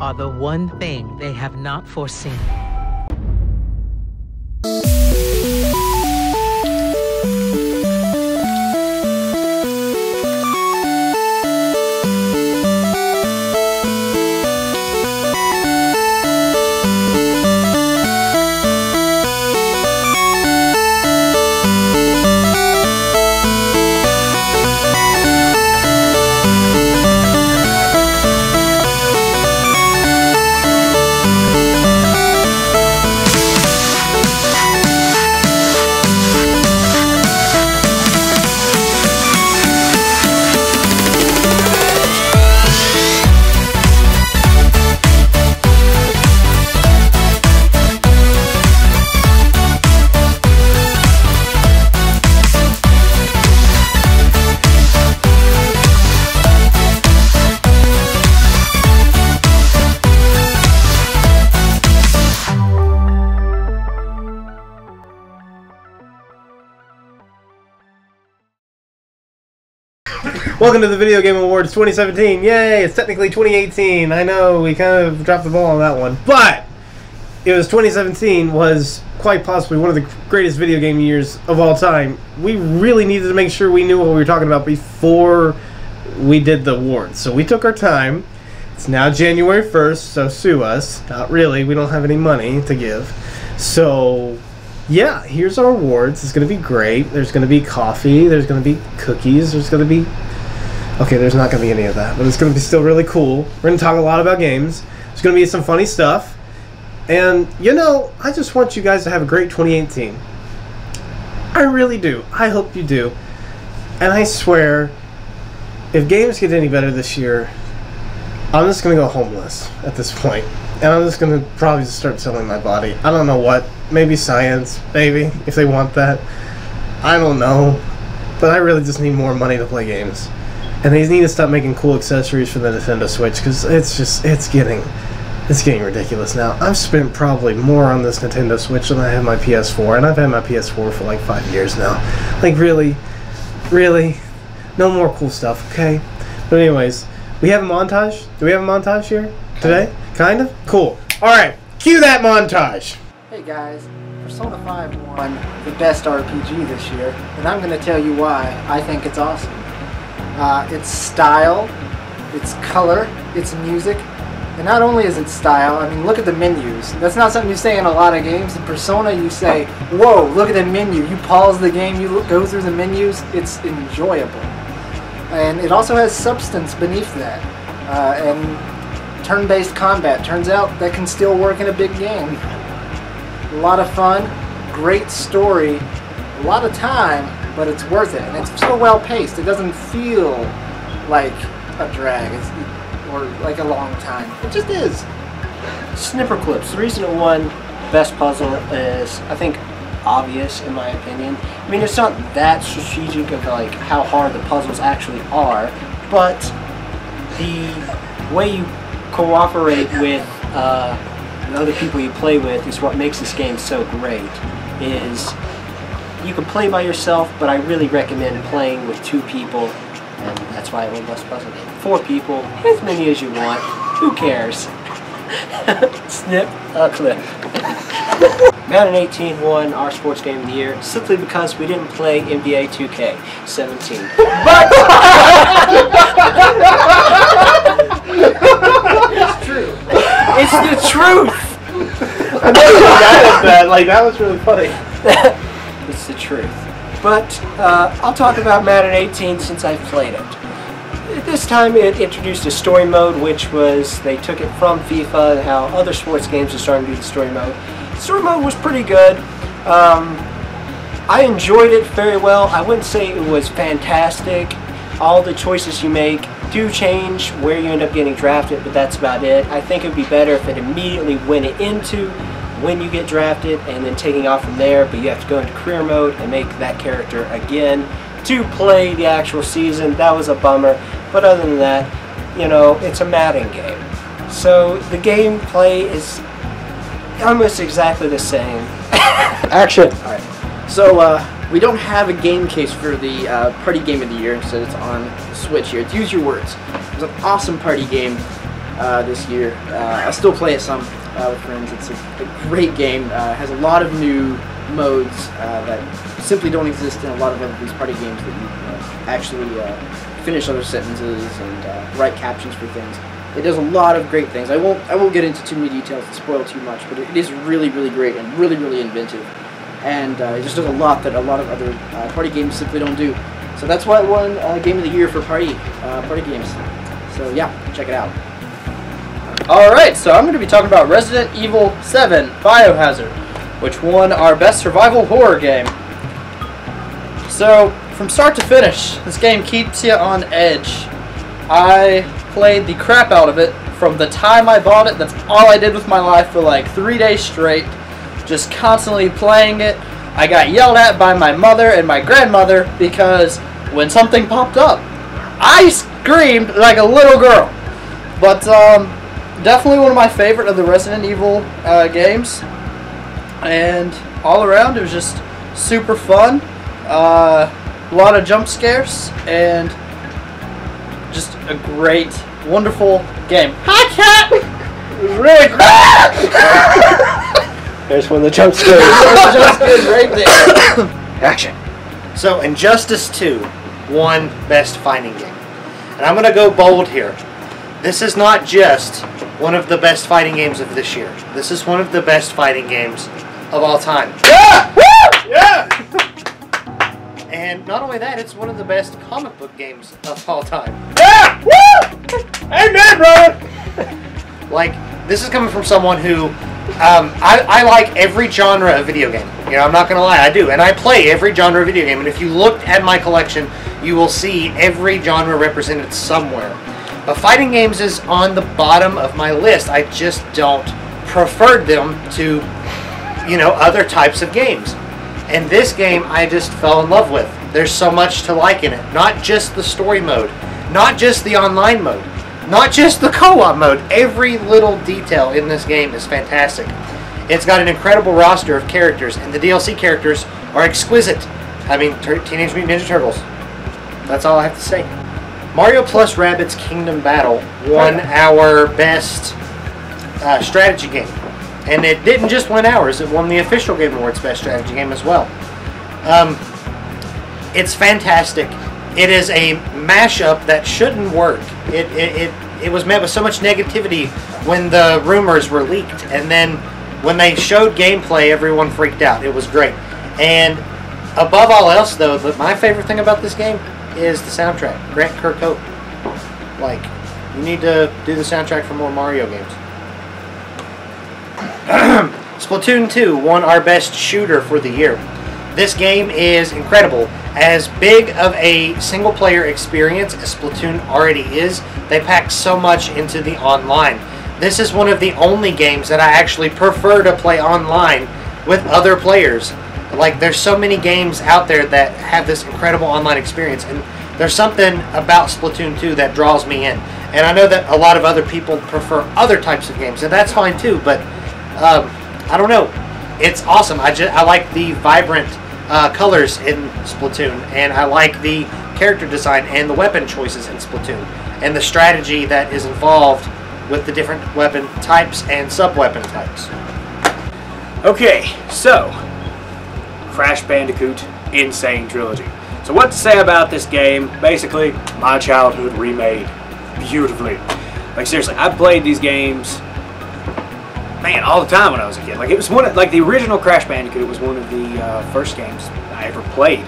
are the one thing they have not foreseen. Welcome to the Video Game Awards 2017. Yay! It's technically 2018. I know, we kind of dropped the ball on that one. But it was 2017 was quite possibly one of the greatest video game years of all time. We really needed to make sure we knew what we were talking about before we did the awards. So we took our time. It's now January 1st, so sue us. Not really. We don't have any money to give. So yeah, here's our awards. It's going to be great. There's going to be coffee. There's going to be cookies. There's going to be... Okay, there's not going to be any of that, but it's going to be still really cool. We're going to talk a lot about games. There's going to be some funny stuff. And, you know, I just want you guys to have a great 2018. I really do. I hope you do. And I swear, if games get any better this year, I'm just going to go homeless at this point. And I'm just going to probably just start selling my body. I don't know what. Maybe science, maybe, if they want that. I don't know. But I really just need more money to play games. And they need to stop making cool accessories for the Nintendo Switch, because it's getting ridiculous now. I've spent probably more on this Nintendo Switch than I have my PS4, and I've had my PS4 for like 5 years now. Like, really, no more cool stuff, okay? But anyways, we have a montage. Do we have a montage here today? Kind of? Cool. Alright, cue that montage! Hey guys, Persona 5 won the best RPG this year, and I'm going to tell you why I think it's awesome. Its style, its color, its music, and not only is it style, I mean, look at the menus. That's not something you say in a lot of games. In Persona, you say, whoa, look at the menu. You pause the game, you go through the menus, it's enjoyable. And it also has substance beneath that. And turn-based combat, turns out that can still work in a big game. A lot of fun, great story, a lot of time, but it's worth it, and it's so well paced. It doesn't feel like a drag or like a long time. It just is. SnipperClips. The reason it won Best Puzzle is, I think, obvious in my opinion. I mean, it's not that strategic of like how hard the puzzles actually are, but the way you cooperate with the other people you play with is what makes this game so great. Is you can play by yourself, but I really recommend playing with 2 people, and that's why I won Best Puzzle Game. 4 people, as many as you want, who cares? Snip a clip. Madden 18 won our sports game of the year simply because we didn't play NBA 2K17. But It's true. it's the truth! I know you got that. Like, that was really funny. It's the truth. But I'll talk about Madden 18 since I've played it. This time it introduced a story mode, which was, they took it from FIFA and how other sports games are starting to do the story mode. Story mode was pretty good. I enjoyed it very well. I wouldn't say it was fantastic. All the choices you make do change where you end up getting drafted, but that's about it. I think it would be better if it immediately went into when you get drafted and then taking off from there, but you have to go into career mode and make that character again to play the actual season. That was a bummer, but other than that, you know, it's a Madden game. So the gameplay is almost exactly the same. Action! Alright, so we don't have a game case for the party game of the year, so it's on Switch here. It's Use Your Words. It was an awesome party game. this year. I still play it some with friends. It's a great game. It has a lot of new modes that simply don't exist in a lot of these party games that you actually finish other sentences and write captions for things. It does a lot of great things. I won't get into too many details to spoil too much, but it is really, really great and really, really inventive. And it just does a lot that a lot of other party games simply don't do. So that's why it won Game of the Year for party games. So yeah, check it out. Alright, so I'm going to be talking about Resident Evil 7 Biohazard, which won our Best Survival Horror Game. So, from start to finish, this game keeps you on edge. I played the crap out of it from the time I bought it. That's all I did with my life for like 3 days straight. Just constantly playing it. I got yelled at by my mother and my grandmother because when something popped up, I screamed like a little girl. But definitely one of my favorite of the Resident Evil games. And all around, it was just super fun. A lot of jump scares and just a great, wonderful game. Hi, cat! It was really great. There's one of the jump scares. Jump scares right there. Action. So, Injustice 2 won Best Fighting Game. And I'm going to go bold here. This is not just one of the best fighting games of this year. This is one of the best fighting games of all time. Yeah! Woo! Yeah! And not only that, it's one of the best comic book games of all time. Yeah! Woo! Amen, brother! Like, this is coming from someone who, I like every genre of video game. You know, I'm not going to lie, I do. And I play every genre of video game. And if you look at my collection, you will see every genre represented somewhere. But fighting games is on the bottom of my list. I just don't prefer them to, you know, other types of games. And this game I just fell in love with. There's so much to like in it. Not just the story mode. Not just the online mode. Not just the co-op mode. Every little detail in this game is fantastic. It's got an incredible roster of characters, and the DLC characters are exquisite. I mean, Teenage Mutant Ninja Turtles. That's all I have to say. Mario plus Rabbids Kingdom Battle won our best strategy game. And it didn't just win ours, it won the official Game Awards Best Strategy Game as well. It's fantastic. It is a mashup that shouldn't work. It was met with so much negativity when the rumors were leaked, and then when they showed gameplay, everyone freaked out. It was great. And above all else, though, my favorite thing about this game is the soundtrack. Grant Kirkhope. Like, you need to do the soundtrack for more Mario games. Splatoon 2 won our best shooter for the year. This game is incredible. As big of a single-player experience as Splatoon already is, they packed so much into the online. This is one of the only games that I actually prefer to play online with other players. Like, there's so many games out there that have this incredible online experience, and there's something about Splatoon 2 that draws me in. And I know that a lot of other people prefer other types of games, and that's fine too, but I don't know. It's awesome. I like the vibrant colors in Splatoon, and I like the character design and the weapon choices in Splatoon, and the strategy that is involved with the different weapon types and sub-weapon types. Okay, so Crash Bandicoot Insane Trilogy. So what to say about this game? Basically, my childhood remade beautifully. Like, seriously, I played these games, man, all the time when I was a kid. Like, it was one of, like, the original Crash Bandicoot was one of the first games I ever played.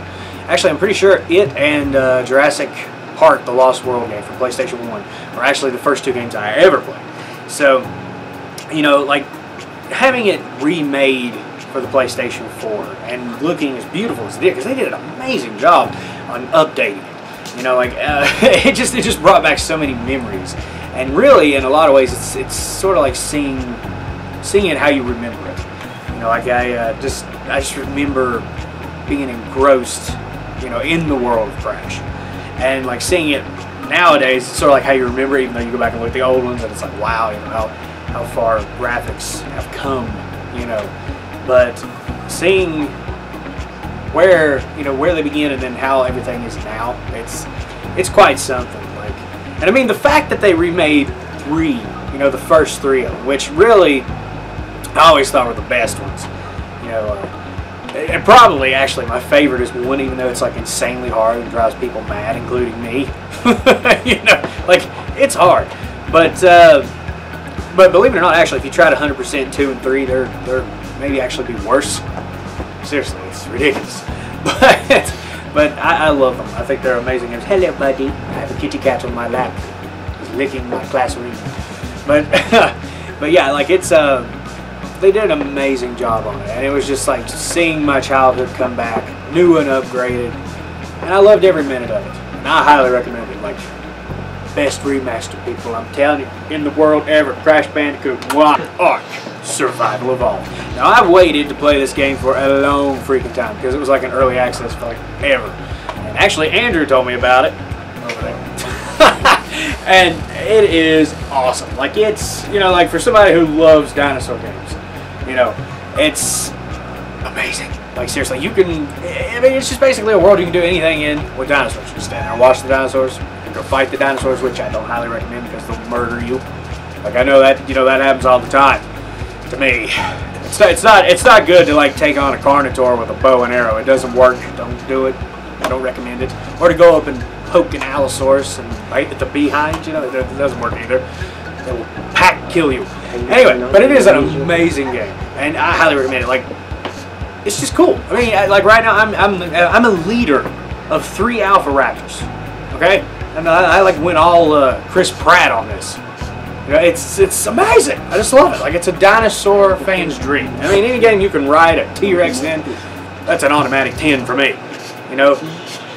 Actually, I'm pretty sure it and Jurassic Park: The Lost World game for PlayStation 1 were actually the first two games I ever played. So, you know, like, having it remade for the PlayStation 4 and looking as beautiful as it did, because they did an amazing job on updating it. You know, like, it just brought back so many memories. And really, in a lot of ways, it's sort of like seeing it how you remember it. You know, like, I just remember being engrossed, you know, in the world of Crash. And, like, seeing it nowadays, it's sort of like how you remember it, even though you go back and look at the old ones, and it's like, wow, you know, how far graphics have come, you know. But seeing where they begin and then how everything is now, it's quite something. Like, and I mean, the fact that they remade 3 You know, the first 3 of them, which really I always thought were the best ones. You know, and probably actually my favorite is 1, even though it's like insanely hard and drives people mad, including me. You know, like it's hard, but believe it or not, actually, if you tried 100% 2 and 3, they're maybe actually be worse. Seriously, it's ridiculous. But I love them. I think they're amazing games. Hello, buddy. I have a kitty cat on my lap. He's licking my classroom. But yeah, like it's they did an amazing job on it, and it was just like seeing my childhood come back, new and upgraded, and I loved every minute of it. And I highly recommend it. Like, best remaster, people. I'm telling you, in the world ever. Crash Bandicoot 1 Ark Survival Evolved. Now, I waited to play this game for a long freaking time because it was like an early access for like ever. And actually, Andrew told me about it over there. And it is awesome. Like, it's, you know, like for somebody who loves dinosaur games, you know, it's amazing. Like, seriously, you can, I mean, it's just basically a world you can do anything in with dinosaurs. You stand there and watch the dinosaurs, you go fight the dinosaurs, which I don't highly recommend because they'll murder you. Like, I know that, you know, that happens all the time to me. It's not good to, like, take on a Carnotaur with a bow and arrow. It doesn't work. Don't do it. I don't recommend it. Or to go up and poke an Allosaurus and bite at the behind, you know, it doesn't work either. They will pack kill you. Anyway, but it is an amazing game, and I highly recommend it. Like, it's just cool. I mean, like right now, I'm a leader of 3 Alpha Raptors. Okay, and I like went all Chris Pratt on this. You know, it's amazing. I just love it. Like, it's a dinosaur fan's dream. I mean, any game you can ride a T-Rex in, that's an automatic 10 for me. You know,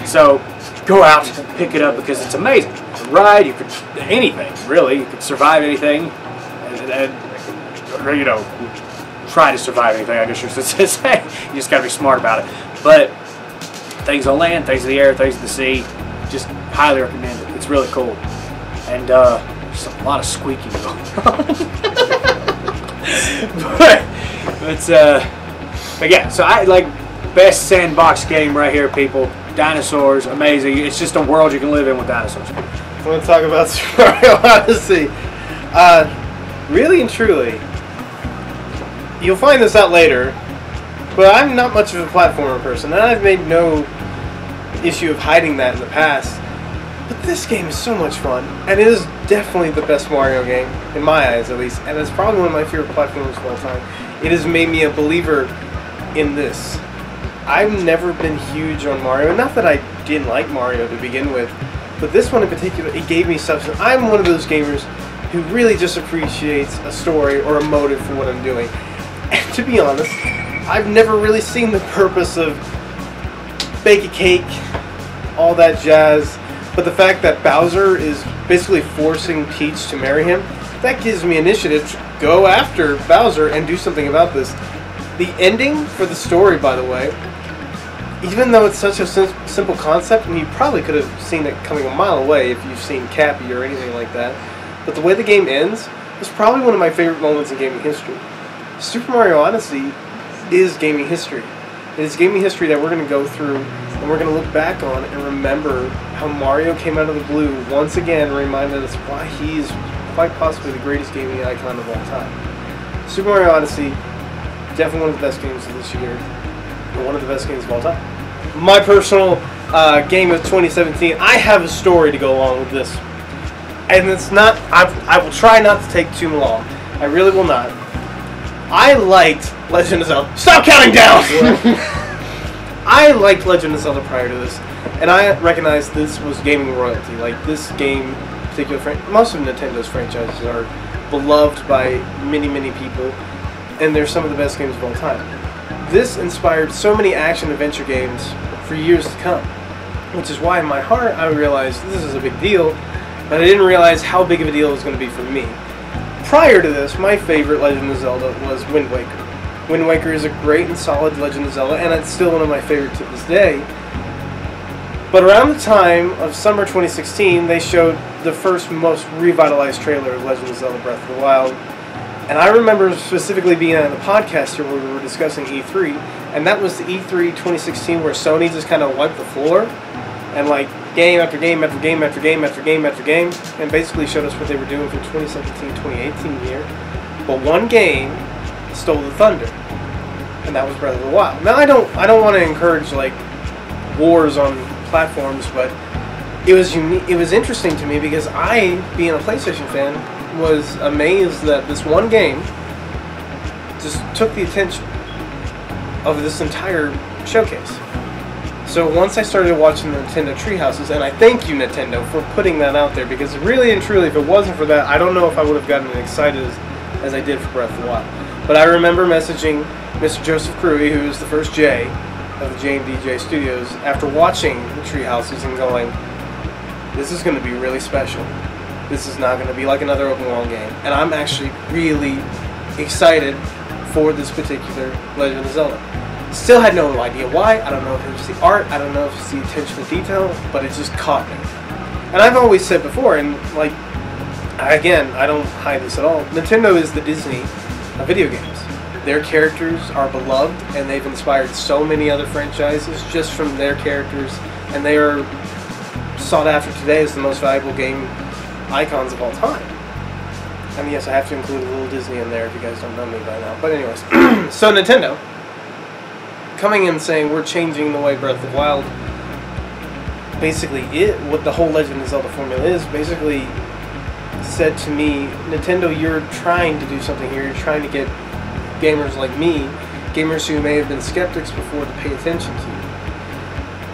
so go out, pick it up because it's amazing. You can ride, you could anything really. You could survive anything, and you know, try to survive anything. I guess you should say. You just got to be smart about it. But things on land, things in the air, things in the sea, just highly recommend it. It's really cool, and there's a lot of squeaking going on. but yeah. So I like best sandbox game right here, people. Dinosaurs, amazing. It's just a world you can live in with dinosaurs. I want to talk about Super Mario Odyssey. Really and truly, you'll find this out later, but I'm not much of a platformer person, and I've made no issue of hiding that in the past. But this game is so much fun, and it is definitely the best Mario game, in my eyes at least, and it's probably one of my favorite platformers of all time. It has made me a believer in this. I've never been huge on Mario, not that I didn't like Mario to begin with, but this one in particular, it gave me substance. I'm one of those gamers who really just appreciates a story or a motive for what I'm doing. And to be honest, I've never really seen the purpose of bake a cake, all that jazz, but the fact that Bowser is basically forcing Peach to marry him, that gives me initiative to go after Bowser and do something about this. The ending for the story, by the way, even though it's such a simple concept, and you probably could have seen it coming a mile away if you've seen Cappy or anything like that, but the way the game ends is probably one of my favorite moments in gaming history. Super Mario Odyssey is gaming history. It is gaming history that we're going to go through, and we're going to look back on and remember how Mario came out of the blue once again and reminded us why he is quite possibly the greatest gaming icon of all time. Super Mario Odyssey, definitely one of the best games of this year, and one of the best games of all time. My personal game of 2017, I have a story to go along with this. And it's not, I will try not to take too long. I really will not. I liked Legend of Zelda. Stop counting down! I liked Legend of Zelda prior to this, and I recognized this was gaming royalty. Like, this game, most of Nintendo's franchises are beloved by many, many people, and they're some of the best games of all time. This inspired so many action-adventure games for years to come, which is why in my heart I realized this is a big deal, but I didn't realize how big of a deal it was going to be for me. Prior to this, my favorite Legend of Zelda was Wind Waker. Wind Waker is a great and solid Legend of Zelda, and it's still one of my favorites to this day. But around the time of summer 2016, they showed the first, most revitalized trailer of Legend of Zelda Breath of the Wild. And I remember specifically being on a podcast here where we were discussing E3, and that was the E3 2016 where Sony just kind of wiped the floor. And like game after game after game after game after game after game, and basically showed us what they were doing for 2017-2018 year. But one game stole the thunder, and that was Breath of the Wild. Now I don't want to encourage like wars on platforms, but it was unique. It was interesting to me because I, being a PlayStation fan, was amazed that this one game just took the attention of this entire showcase. So once I started watching the Nintendo Treehouses, and I thank you, Nintendo, for putting that out there, because really and truly, if it wasn't for that, I don't know if I would have gotten as excited as I did for Breath of the Wild. But I remember messaging Mr. Joseph Cruy, who is the first J of the Jmdjstudios, after watching the Treehouses and going, this is going to be really special. This is not going to be like another open world game. And I'm actually really excited for this particular Legend of Zelda. Still had no idea why. I don't know if it was the art, I don't know if it's the attention to detail, but it just caught me. And I've always said before, and like, again, I don't hide this at all, Nintendo is the Disney of video games. Their characters are beloved, and they've inspired so many other franchises just from their characters, and they are sought after today as the most valuable game icons of all time. I mean, yes, I have to include a little Disney in there if you guys don't know me by now. But anyways, so Nintendo coming in saying we're changing the way Breath of the Wild, basically what the whole Legend of Zelda formula is, basically said to me, Nintendo, you're trying to do something here. You're trying to get gamers like me, gamers who may have been skeptics before, to pay attention to you.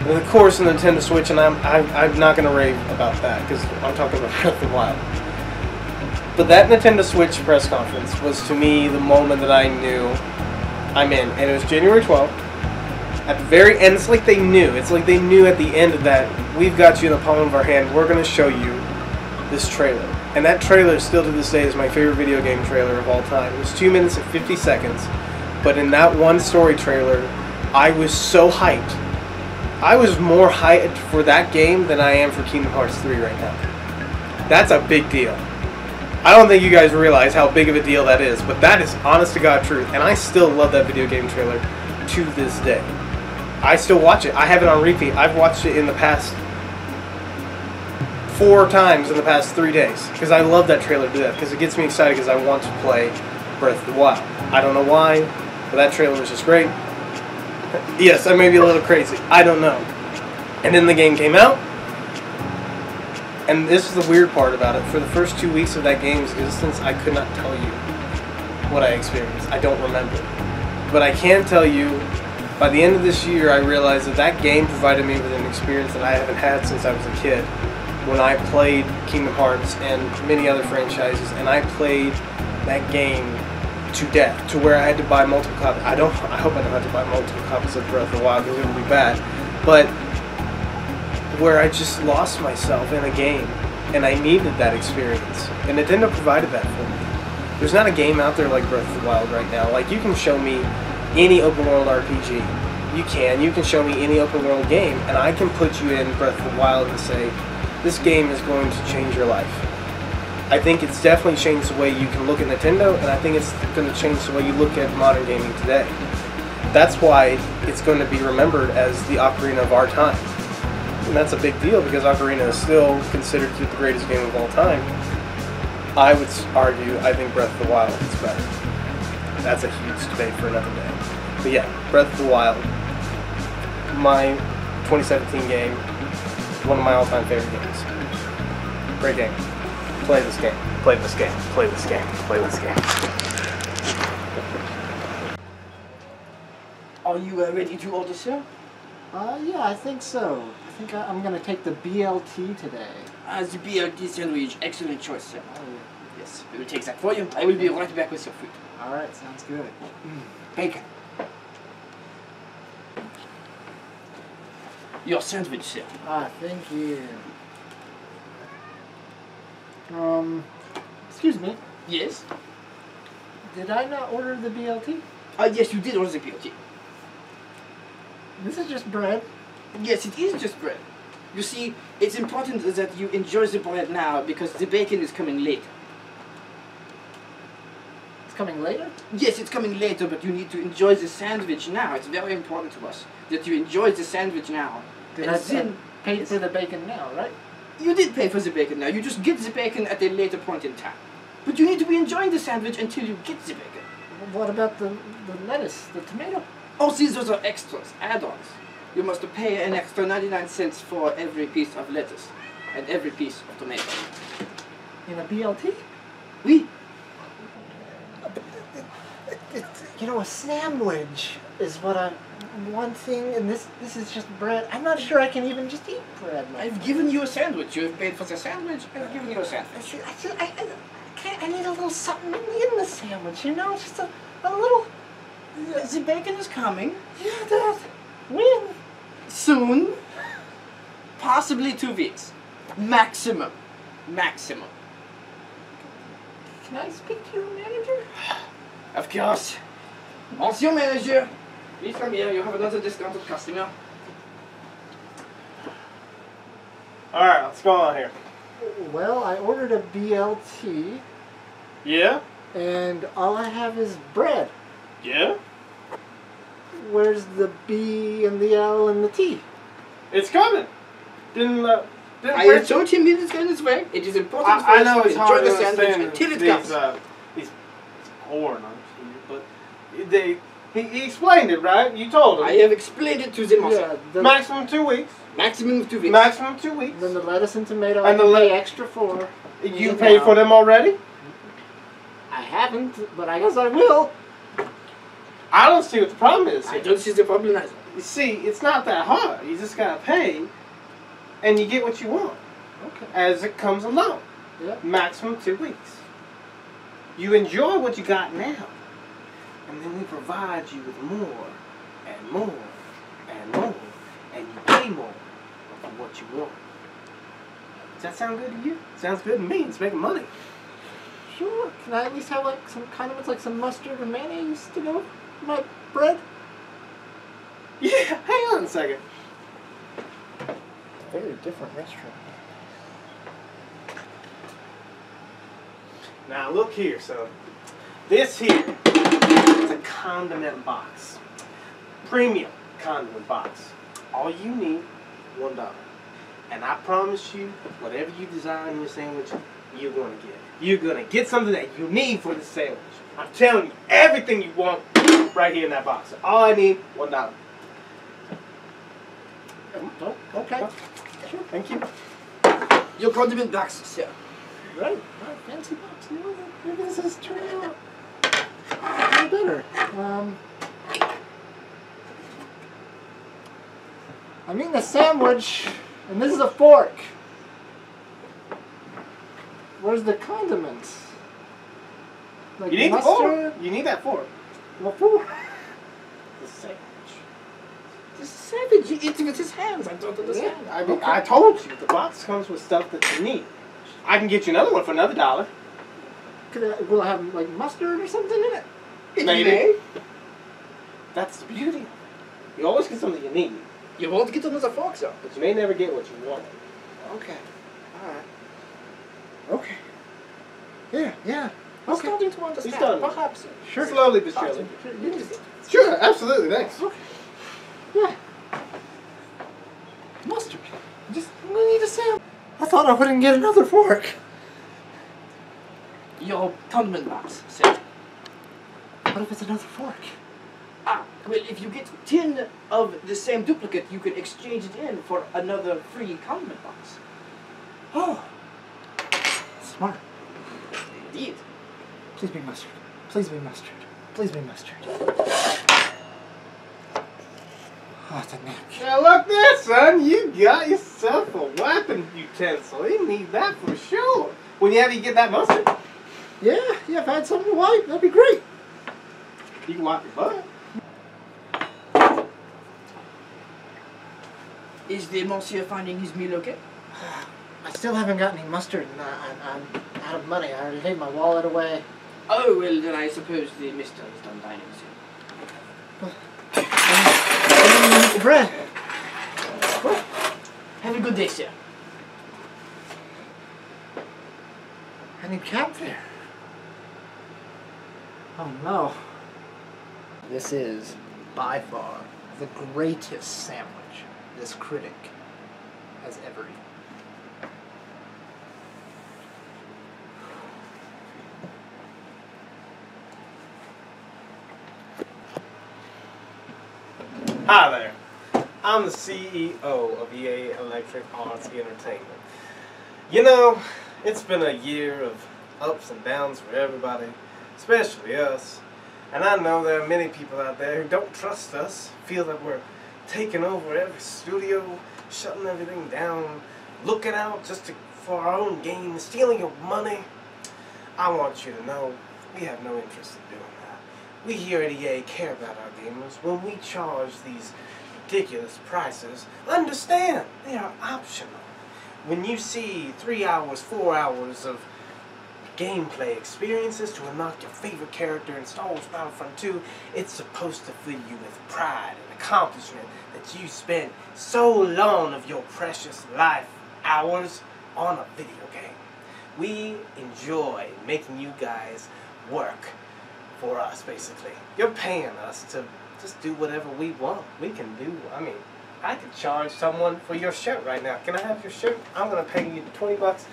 And of course, the Nintendo Switch, and I'm not going to rave about that because I'm talking about Breath of the Wild. But that Nintendo Switch press conference was to me the moment that I knew I'm in, and it was January 12th. At the very end, it's like they knew. It's like they knew at the end of that, we've got you in the palm of our hand. We're going to show you this trailer. And that trailer, still to this day, is my favorite video game trailer of all time. It was 2 minutes and 50 seconds. But in that one story trailer, I was so hyped. I was more hyped for that game than I am for Kingdom Hearts 3 right now. That's a big deal. I don't think you guys realize how big of a deal that is, but that is honest to God truth. And I still love that video game trailer to this day. I still watch it. I have it on repeat. I've watched it in the past 4 times in the past 3 days because I love that trailer to death because it gets me excited because I want to play Breath of the Wild. I don't know why, but that trailer was just great. Yes, I may be a little crazy. I don't know. And then the game came out, and this is the weird part about it. For the first 2 weeks of that game's existence, I could not tell you what I experienced. I don't remember. But I can tell you, by the end of this year, I realized that that game provided me with an experience that I haven't had since I was a kid. When I played Kingdom Hearts and many other franchises, and I played that game to death, to where I had to buy multiple copies. I hope I don't have to buy multiple copies of Breath of the Wild because it would be bad. But where I just lost myself in a game, and I needed that experience. And Nintendo provided that for me. There's not a game out there like Breath of the Wild right now. Like, you can show me any open world RPG. You can show me any open world game, and I can put you in Breath of the Wild and say, this game is going to change your life. I think it's definitely changed the way you can look at Nintendo, and I think it's going to change the way you look at modern gaming today. That's why it's going to be remembered as the Ocarina of our time. And that's a big deal because Ocarina is still considered the greatest game of all time. I would argue, I think Breath of the Wild is better. That's a huge debate for another day. But yeah, Breath of the Wild, my 2017 game, one of my all-time favorite games. Great game. Play this game. Play this game. Play this game. Play this game. Are you ready to order, sir? Yeah, I think so. I think I'm going to take the BLT today. The BLT sandwich, excellent choice, sir. Yes, we will take that for you. I will be right back with your food. Alright, sounds good. Bacon. Your sandwich, sir. Thank you. Excuse me. Yes? Did I not order the BLT? Yes, you did order the BLT. This is just bread. Yes, it is just bread. You see, it's important that you enjoy the bread now because the bacon is coming later. It's coming later? Yes, it's coming later, but you need to enjoy the sandwich now. It's very important to us that you enjoy the sandwich now. Did I paid for the bacon now, right? You did pay for the bacon now. You just get the bacon at a later point in time. But you need to be enjoying the sandwich until you get the bacon. What about the lettuce, the tomato? Oh, see, those are extras, add-ons. You must pay an extra 99 cents for every piece of lettuce and every piece of tomato. In a BLT? Oui. You know, a sandwich is what I'm wanting, and this is just bread. I'm not sure I can even just eat bread. I've given you a sandwich. You have paid for the sandwich. I've given you a sandwich. I need a little something in the sandwich, you know? Just a little... The bacon is coming. Yeah, Dad. When? Soon. Possibly 2 weeks. Maximum. Maximum. Can I speak to your manager? Of course. Monsieur manager. Please come here. You have another discounted customer. Alright, what's going on here? Well, I ordered a BLT, Yeah? and all I have is bread. Yeah? Where's the B and the L and the T? It's coming. Didn't I have told him it is on its way. It is important for I know us it's to hard enjoy to the sandwich understand until it these, comes. these porn on here, but he explained it, right? You told him. I have explained it to them also. Yeah, the, Maximum 2 weeks. Maximum of 2 weeks. Maximum 2 weeks. then the lettuce and tomato And I the can pay extra for. You paid for them already? I haven't, but I guess I will. I don't see what the problem is. I don't see the problem either. You see, it's not that hard. You just gotta pay, and you get what you want Okay. as it comes along. Yep. Maximum 2 weeks. You enjoy what you got now, and then we provide you with more, and more, and more, and you pay more for what you want. Does that sound good to you? Sounds good to me. It's making money. Sure. Can I at least have like some condiments, like some mustard or mayonnaise to go with my bread? Yeah, hang on a second. Very different restaurant. Now look here, son. This here is a condiment box. Premium condiment box. All you need, $1. And I promise you, whatever you desire in your sandwich, you're gonna get. You're gonna get something that you need for the sandwich. I'm telling you, everything you want right here in that box. All I need, $1. Oh, okay. Sure, thank you. Your condiment box, sir. Right. Fancy box. You know, maybe this is turning out a little better. I'm eating a sandwich, and this is a fork. Where's the condiments? Like You need the mustard? fork. You need that fork. What for? The sandwich. This is savage. He eats with his hands. I don't understand. I mean, I told you, the box comes with stuff that you need. I can get you another one for another $1. Will I have like mustard or something in it? Maybe. That's the beauty. You always get something you need, You won't get another fork, sir. but you may never get what you want. Okay. Alright. Okay. Yeah. I'm Okay. starting to understand. He's done. Perhaps. Sure. Slowly but surely. You just, Sure, absolutely, thanks. yeah. Mustard. We need a sandwich. I thought I wouldn't get another fork. Your condiment box, sir. What if it's another fork? Ah, well, if you get 10 of the same duplicate, you can exchange it in for another free condiment box. Oh. Smart. Indeed. Please be mustard. Please be mustard. Please be mustard. Oh, it's a neck. Now look there, son. You got yourself a weapon utensil. You need that for sure. When you have to get that mustard, Yeah, if I had something to wipe, that'd be great. you can wipe your butt. Is the monsieur finding his meal okay? I still haven't got any mustard, and I'm out of money. I already gave my wallet away. Oh, well, then I suppose the mister is done dining soon. I didn't even eat the bread. Well, have a good day, sir. I need cab fare. Oh no. This is, by far, the greatest sandwich this critic has ever eaten. Hi there. I'm the CEO of EA Electric Arts Entertainment. You know, it's been a year of ups and downs for everybody, especially us. And I know there are many people out there who don't trust us, feel that we're taking over every studio, shutting everything down, looking out just for our own gain, stealing your money. I want you to know we have no interest in doing that. We here at EA care about our gamers. When we charge these ridiculous prices, understand they are optional. When you see 3 hours, 4 hours of gameplay experiences to unlock your favorite character in Star Wars Battlefront 2, it's supposed to fill you with pride and accomplishment that you spent so long of your precious life hours on a video game. We enjoy making you guys work for us, basically. You're paying us to just do whatever we want. We can do, I mean, I could charge someone for your shirt right now. Can I have your shirt? I'm going to pay you 20 bucks.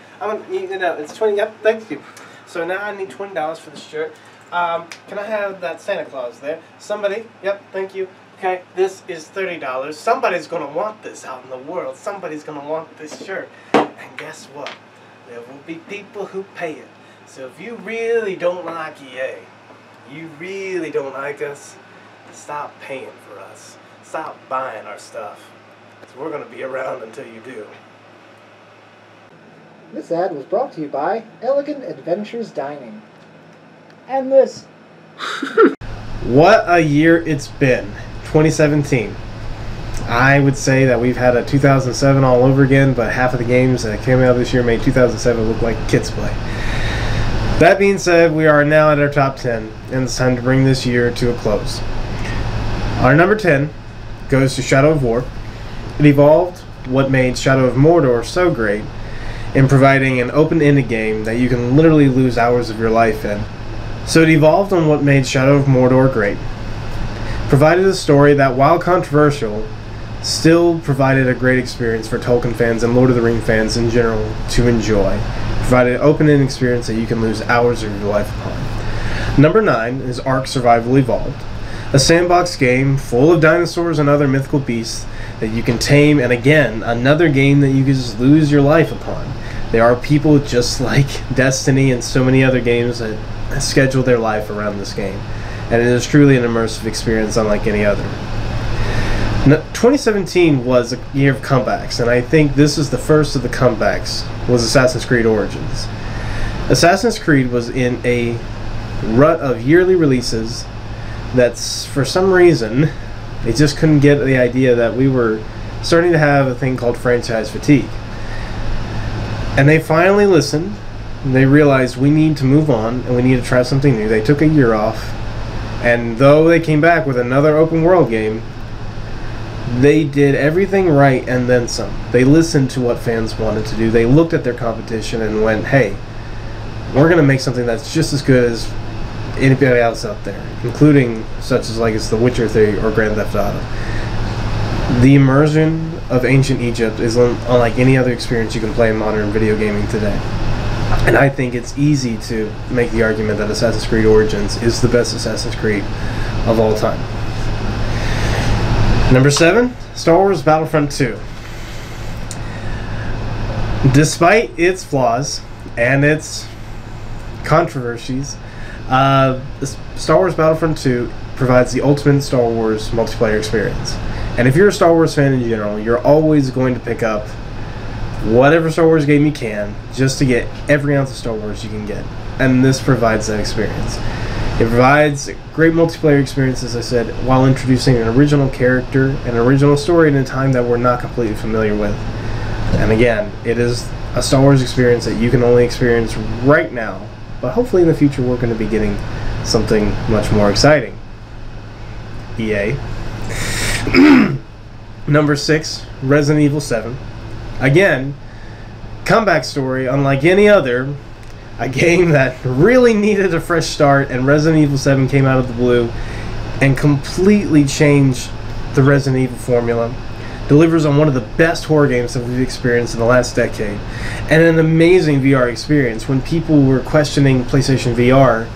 You know, it's 20, yep, thank you. So now I need $20 for the shirt. Can I have that Santa Claus there? Somebody, yep, thank you. Okay, this is $30. Somebody's going to want this out in the world. Somebody's going to want this shirt. And guess what? There will be people who pay it. So if you really don't like EA, you really don't like us, stop paying for us. Stop buying our stuff. So we're going to be around until you do. This ad was brought to you by Elegant Adventures Dining. And this. What a year it's been. 2017. I would say that we've had a 2007 all over again, but half of the games that came out this year made 2007 look like kids play. That being said, we are now at our top 10, and it's time to bring this year to a close. Our number 10 goes to Shadow of War. It evolved what made Shadow of Mordor so great in providing an open-ended game that you can literally lose hours of your life in. So it evolved on what made Shadow of Mordor great. Provided a story that, while controversial, still provided a great experience for Tolkien fans and Lord of the Rings fans in general to enjoy. Provided an open-ended experience that you can lose hours of your life upon. Number 9 is Ark Survival Evolved. A sandbox game full of dinosaurs and other mythical beasts that you can tame, and again, another game that you can just lose your life upon. There are people just like Destiny and so many other games that schedule their life around this game. And it is truly an immersive experience unlike any other. 2017 was a year of comebacks, and I think this is the first of the comebacks, was Assassin's Creed Origins. Assassin's Creed was in a rut of yearly releases that's, for some reason, they just couldn't get the idea that we were starting to have a thing called franchise fatigue. And they finally listened, and they realized we need to move on, and we need to try something new. They took a year off, and though they came back with another open world game, they did everything right and then some. They listened to what fans wanted to do. They looked at their competition and went, hey, we're going to make something that's just as good as anybody else out there, including such as like it's The Witcher 3 or Grand Theft Auto. The immersion of ancient Egypt is unlike any other experience you can play in modern video gaming today. And I think it's easy to make the argument that Assassin's Creed Origins is the best Assassin's Creed of all time. Number 7, Star Wars Battlefront 2. Despite its flaws and its controversies, Star Wars Battlefront 2 provides the ultimate Star Wars multiplayer experience. And if you're a Star Wars fan in general, you're always going to pick up whatever Star Wars game you can just to get every ounce of Star Wars you can get. And this provides that experience. It provides a great multiplayer experience, as I said, while introducing an original character and an original story in a time that we're not completely familiar with. And again, it is a Star Wars experience that you can only experience right now, but hopefully in the future we're going to be getting something much more exciting. EA. Number 6, Resident Evil 7. Again, comeback story unlike any other. A game that really needed a fresh start, and Resident Evil 7 came out of the blue and completely changed the Resident Evil formula. delivers on one of the best horror games that we've experienced in the last decade, and an amazing VR experience. When people were questioning PlayStation VR,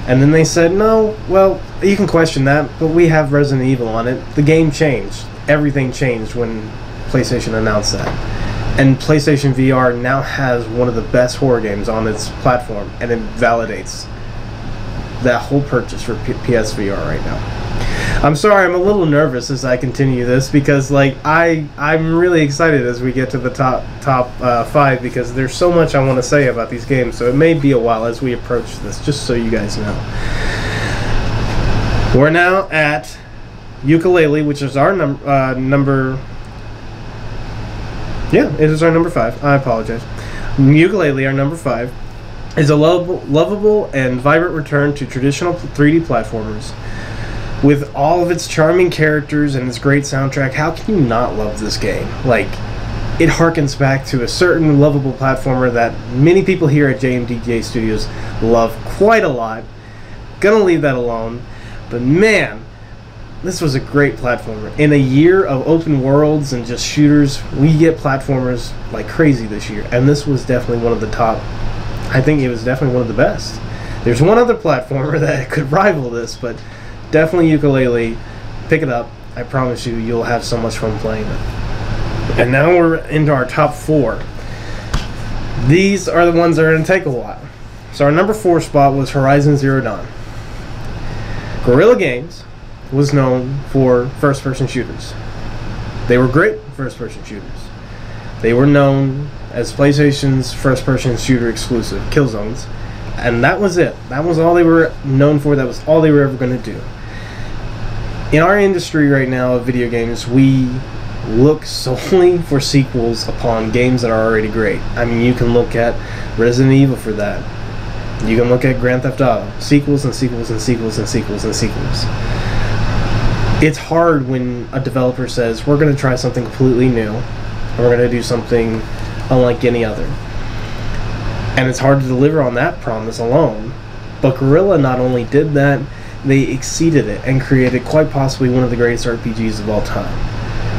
and then they said, no, well, you can question that, but we have Resident Evil on it. The game changed. Everything changed when PlayStation announced that. And PlayStation VR now has one of the best horror games on its platform, and it validates that whole purchase for PSVR right now. I'm sorry, I'm a little nervous as I continue this, because like I'm really excited as we get to the top 5, because there's so much I want to say about these games. So it may be a while as we approach this, just so you guys know. We're now at Yooka, which is our number. Yeah, it is our number 5. I apologize. Yooka, our number 5, is a lovable and vibrant return to traditional 3D platformers. With all of its charming characters and its great soundtrack, how can you not love this game? Like, it harkens back to a certain lovable platformer that many people here at Jmdjstudios love quite a lot. Gonna leave that alone. But man, this was a great platformer. In a year of open worlds and just shooters, we get platformers like crazy this year. And this was definitely one of the top. I think it was definitely one of the best. There's one other platformer that could rival this, but definitely Yooka. Pick it up. I promise you, you'll have so much fun playing it. And now we're into our top 4. These are the ones that are going to take a while. So our number 4 spot was Horizon Zero Dawn. Guerrilla Games was known for first-person shooters. They were great first-person shooters. They were known as PlayStation's first-person shooter exclusive, Killzones. And that was it. That was all they were known for. That was all they were ever going to do. In our industry right now of video games, we look solely for sequels upon games that are already great. I mean, you can look at Resident Evil for that. You can look at Grand Theft Auto. Sequels and sequels and sequels and sequels and sequels. It's hard when a developer says, we're going to try something completely new, and we're going to do something unlike any other. And it's hard to deliver on that promise alone. But Guerrilla not only did that, they exceeded it and created quite possibly one of the greatest RPGs of all time.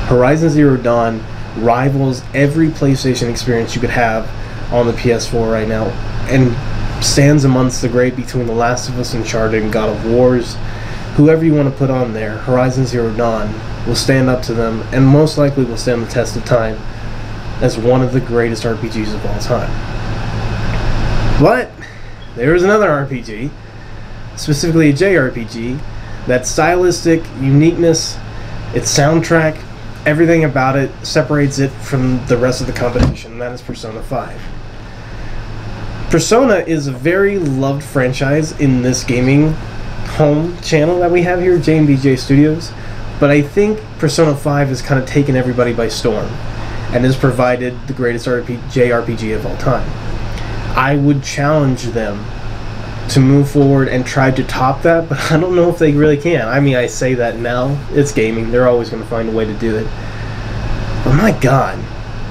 Horizon Zero Dawn rivals every PlayStation experience you could have on the PS4 right now, and stands amongst the great between The Last of Us, Uncharted, and God of Wars. Whoever you want to put on there, Horizon Zero Dawn will stand up to them, and most likely will stand the test of time as one of the greatest RPGs of all time. But there is another RPG, specifically a JRPG, that stylistic uniqueness, its soundtrack, everything about it separates it from the rest of the competition, and that is Persona 5. Persona is a very loved franchise in this gaming home channel that we have here, Jmdjstudios, but I think Persona 5 has kind of taken everybody by storm and has provided the greatest JRPG of all time. I would challenge them to move forward and try to top that, but I don't know if they really can. I mean, I say that now. It's gaming. They're always going to find a way to do it. But my God,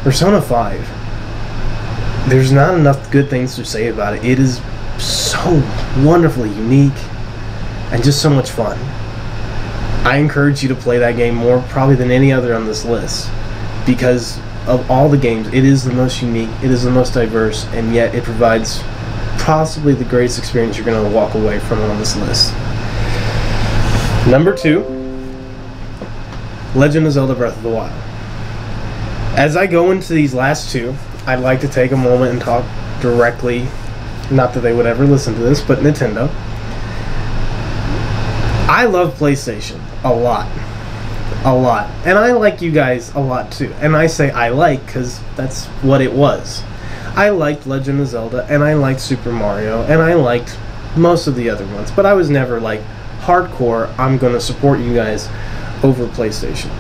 Persona 5, there's not enough good things to say about it. It is so wonderfully unique and just so much fun. I encourage you to play that game more probably than any other on this list, because of all the games, it is the most unique, it is the most diverse, and yet it provides possibly the greatest experience you're going to walk away from on this list. Number 2, Legend of Zelda Breath of the Wild. As I go into these last 2, I'd like to take a moment and talk directly, not that they would ever listen to this, but Nintendo. I love PlayStation a lot. And I like you guys a lot too. And I say I like because that's what it was. I liked Legend of Zelda, and I liked Super Mario, and I liked most of the other ones, but I was never like hardcore, I'm going to support you guys over PlayStation.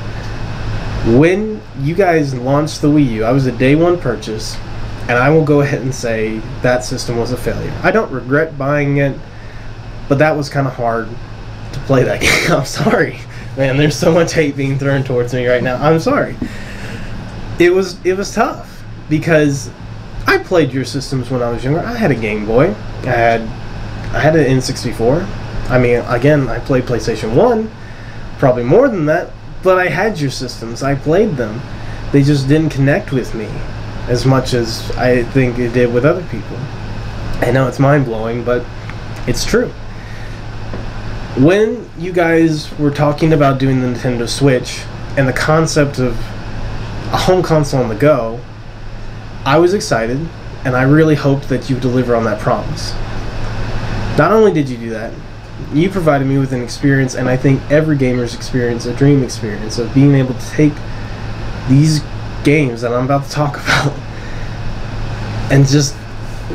When you guys launched the Wii U, I was a day one purchase, and I will go ahead and say that system was a failure. I don't regret buying it, but that was kind of hard to play that game. I'm sorry. Man, there's so much hate being thrown towards me right now. I'm sorry. It was tough because I played your systems when I was younger. I had a Game Boy. I had an N64. I mean, again, I played PlayStation 1, probably more than that, But I had your systems. I played them. They just didn't connect with me as much as I think it did with other people. I know it's mind-blowing, but it's true. When you guys were talking about doing the Nintendo Switch and the concept of a home console on the go, I was excited, and I really hoped that you would deliver on that promise. Not only did you do that, you provided me with an experience, and I think every gamer's experience, a dream experience, of being able to take these games that I'm about to talk about and just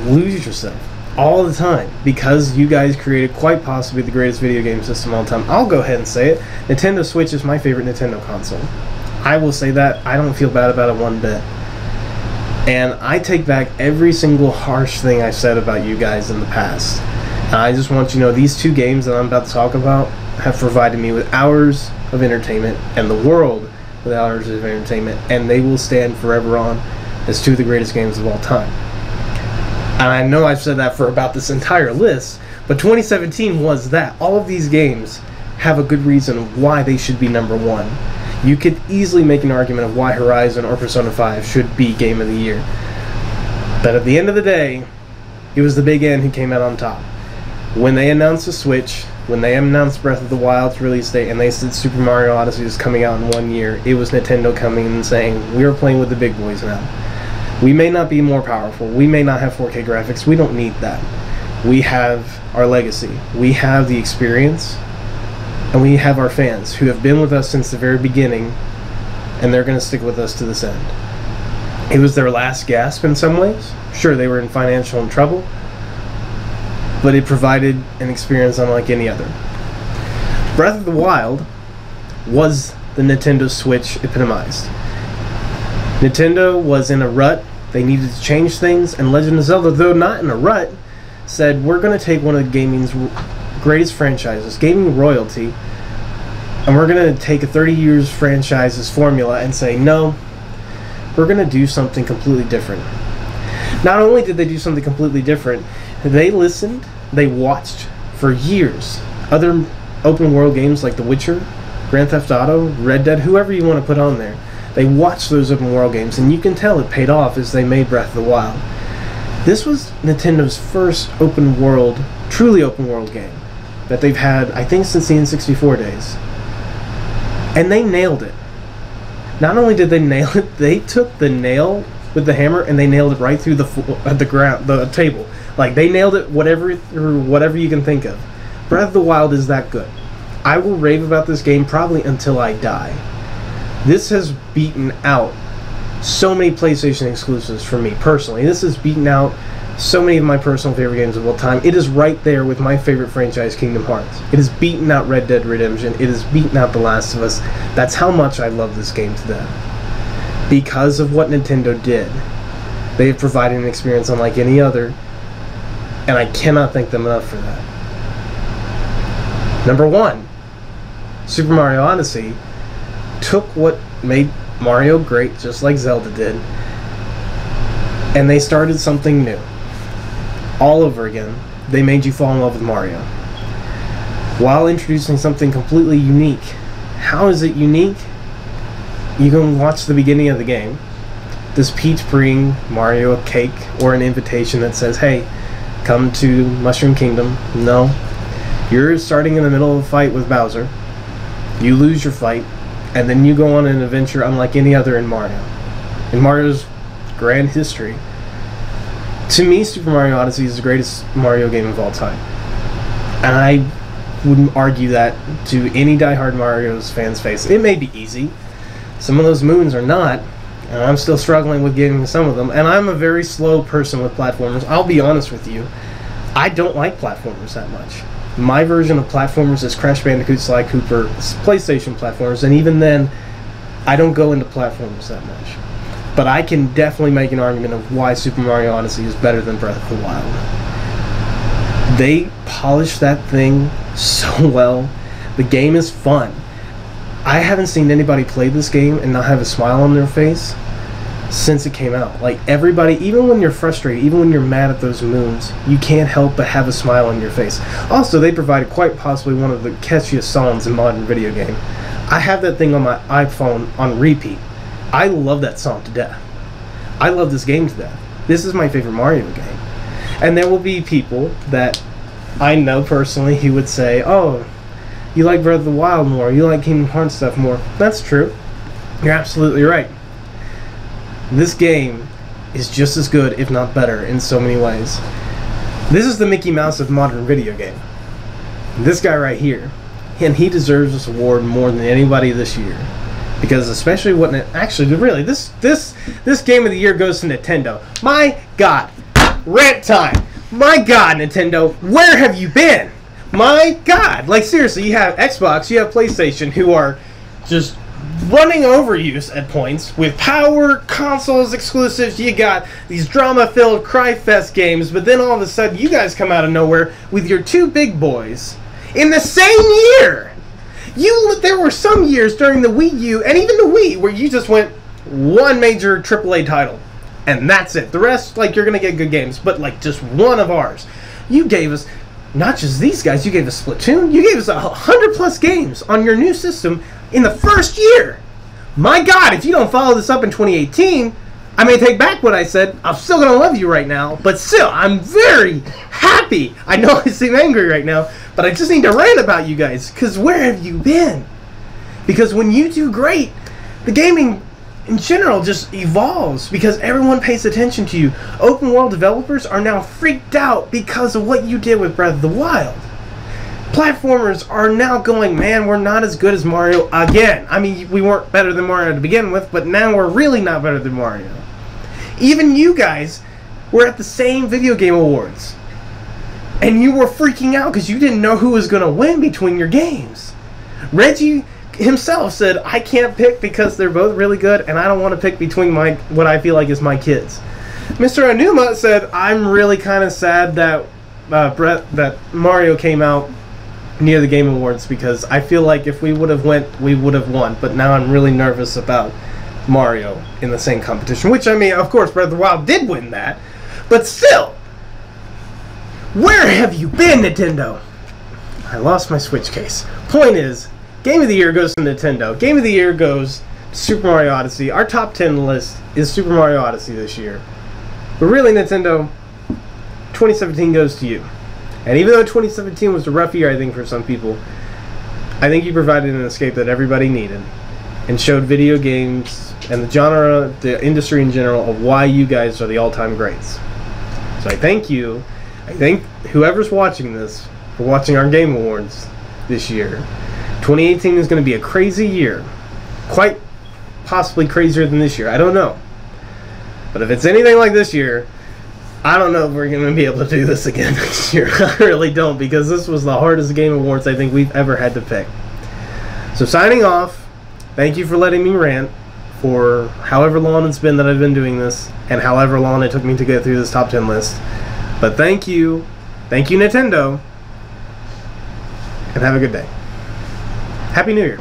lose yourself all the time, because you guys created quite possibly the greatest video game system of all time. I'll go ahead and say it. Nintendo Switch is my favorite Nintendo console. I will say that. I don't feel bad about it one bit. And I take back every single harsh thing I said about you guys in the past. And I just want you to know these two games that I'm about to talk about have provided me with hours of entertainment, and the world with hours of entertainment, and they will stand forever on as two of the greatest games of all time. And I know I've said that for about this entire list, but 2017 was that. All of these games have a good reason of why they should be number one. You could easily make an argument of why Horizon or Persona 5 should be Game of the Year. But at the end of the day, it was the Big N who came out on top. When they announced the Switch, when they announced Breath of the Wild's release date, and they said Super Mario Odyssey is coming out in 1 year, it was Nintendo coming and saying, we are playing with the big boys now. We may not be more powerful, we may not have 4K graphics, we don't need that. We have our legacy, we have the experience, and we have our fans who have been with us since the very beginning, and they're going to stick with us to this end. It was their last gasp in some ways. Sure, they were in financial trouble, but it provided an experience unlike any other. Breath of the Wild was the Nintendo Switch epitomized. Nintendo was in a rut. They needed to change things, and Legend of Zelda, though not in a rut, said, we're going to take one of gaming's greatest franchises, gaming royalty, and we're going to take a 30 years franchise's formula and say, no, we're going to do something completely different. Not only did they do something completely different, they listened, they watched for years other open world games like The Witcher, Grand Theft Auto, Red Dead, whoever you want to put on there. They watched those open world games, and you can tell it paid off as they made Breath of the Wild. This was Nintendo's first open world, truly open world game that they've had, I think, since the N64 days. And they nailed it. Not only did they nail it, they took the nail with the hammer and they nailed it right through the table. Like, they nailed it whatever you can think of. Breath of the Wild is that good. I will rave about this game probably until I die. This has beaten out so many PlayStation exclusives for me personally. This has beaten out so many of my personal favorite games of all time. It is right there with my favorite franchise, Kingdom Hearts. It has beaten out Red Dead Redemption. It has beaten out The Last of Us. That's how much I love this game to death. Because of what Nintendo did. They have provided an experience unlike any other, and I cannot thank them enough for that. Number one, Super Mario Odyssey took what made Mario great, just like Zelda did, and they started something new. All over again, they made you fall in love with Mario, while introducing something completely unique. How is it unique? You can watch the beginning of the game. Does Peach bring Mario a cake or an invitation that says, hey, come to Mushroom Kingdom? No. You're starting in the middle of a fight with Bowser. You lose your fight, and then you go on an adventure unlike any other in Mario. In Mario's grand history. To me, Super Mario Odyssey is the greatest Mario game of all time. And I wouldn't argue that to any diehard Mario's fans' face. It may be easy. Some of those moons are not, and I'm still struggling with getting some of them. And I'm a very slow person with platformers. I'll be honest with you. I don't like platformers that much. My version of platformers is Crash Bandicoot, Sly Cooper, PlayStation platformers, and even then, I don't go into platformers that much. But I can definitely make an argument of why Super Mario Odyssey is better than Breath of the Wild. They polished that thing so well. The game is fun. I haven't seen anybody play this game and not have a smile on their face since it came out. Like, everybody, even when you're frustrated, even when you're mad at those moons, you can't help but have a smile on your face. Also, they provided quite possibly one of the catchiest songs in modern video game. I have that thing on my iPhone on repeat. I love that song to death. I love this game to death. This is my favorite Mario game. And there will be people that I know personally who would say, oh, you like Breath of the Wild more, you like Kingdom Hearts stuff more. That's true. You're absolutely right. This game is just as good, if not better, in so many ways. This is the Mickey Mouse of modern video game. This guy right here. And he deserves this award more than anybody this year. Because especially when it actually really this game of the year goes to Nintendo. My God, rant time. My God, Nintendo, where have you been? My God, like seriously, you have Xbox, you have PlayStation, who are just running over you at points with power consoles exclusives. You got these drama-filled cry-fest games, but then all of a sudden you guys come out of nowhere with your two big boys in the same year. There were some years during the Wii U and even the Wii where you just went one major AAA title and that's it. The rest, like, you're gonna get good games, but like just one of ours. You gave us not just these guys. You gave us Splatoon. You gave us 100+ games on your new system in the first year. My God, if you don't follow this up in 2018, I may take back what I said. I'm still gonna love you right now, but still, I'm very happy. I know I seem angry right now, but I just need to rant about you guys, because where have you been? Because when you do great, the gaming in general just evolves because everyone pays attention to you. Open world developers are now freaked out because of what you did with Breath of the Wild. Platformers are now going, man, we're not as good as Mario again. I mean, we weren't better than Mario to begin with, but now we're really not better than Mario. Even you guys were at the same Video Game Awards. And you were freaking out because you didn't know who was going to win between your games. Reggie himself said, I can't pick because they're both really good and I don't want to pick between what I feel like is my kids. Mr. Anuma said, I'm really kind of sad that that Mario came out near the Game Awards because I feel like if we would have went, we would have won. But now I'm really nervous about Mario in the same competition. Which, I mean, of course, Breath of the Wild did win that. But still, where have you been, Nintendo? I lost my Switch case. Point is, Game of the Year goes to Nintendo. Game of the Year goes to Super Mario Odyssey. Our top 10 list is Super Mario Odyssey this year. But really, Nintendo, 2017 goes to you. And even though 2017 was a rough year, I think, for some people, I think you provided an escape that everybody needed and showed video games and the genre, the industry in general, of why you guys are the all-time greats. So I thank you. I thank whoever's watching this for watching our Game Awards this year. 2018 is going to be a crazy year. Quite possibly crazier than this year. I don't know. But if it's anything like this year, I don't know if we're going to be able to do this again next year. I really don't, because this was the hardest Game Awards I think we've ever had to pick. So signing off, thank you for letting me rant for however long it's been that I've been doing this, and however long it took me to get through this top 10 list. But thank you Nintendo, and have a good day. Happy New Year.